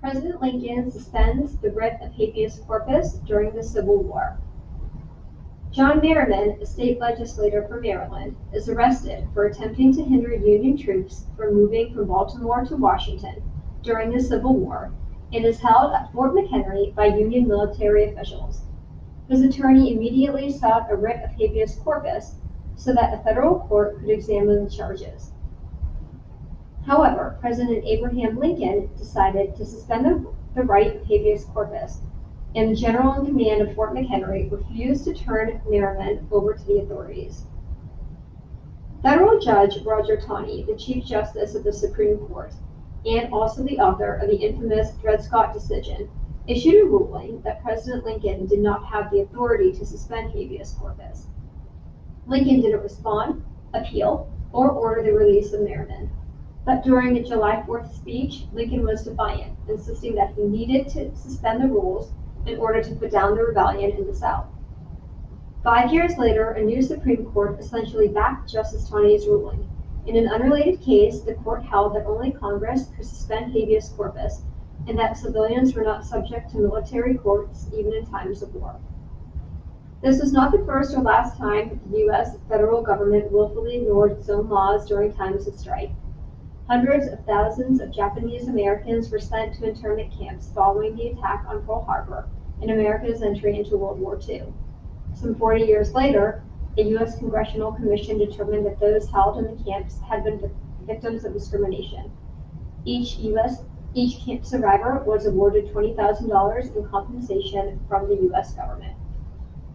President Lincoln suspends the writ of habeas corpus during the Civil War. John Merriman, a state legislator for Maryland, is arrested for attempting to hinder Union troops from moving from Baltimore to Washington during the Civil War and is held at Fort McHenry by Union military officials. His attorney immediately sought a writ of habeas corpus so that a federal court could examine the charges. However, President Abraham Lincoln decided to suspend the right of habeas corpus, and the general in command of Fort McHenry refused to turn Merriman over to the authorities. Federal Judge Roger Taney, the Chief Justice of the Supreme Court, and also the author of the infamous Dred Scott decision, issued a ruling that President Lincoln did not have the authority to suspend habeas corpus. Lincoln didn't respond, appeal, or order the release of Merriman. But during a July 4th speech, Lincoln was defiant, insisting that he needed to suspend the rules in order to put down the rebellion in the South. 5 years later, a new Supreme Court essentially backed Justice Taney's ruling. In an unrelated case, the court held that only Congress could suspend habeas corpus and that civilians were not subject to military courts even in times of war. This was not the first or last time that the U.S. federal government willfully ignored its own laws during times of strife. Hundreds of thousands of Japanese Americans were sent to internment camps following the attack on Pearl Harbor and America's entry into World War II. Some 40 years later, a U.S. Congressional Commission determined that those held in the camps had been victims of discrimination. Each camp survivor was awarded $20,000 in compensation from the U.S. government.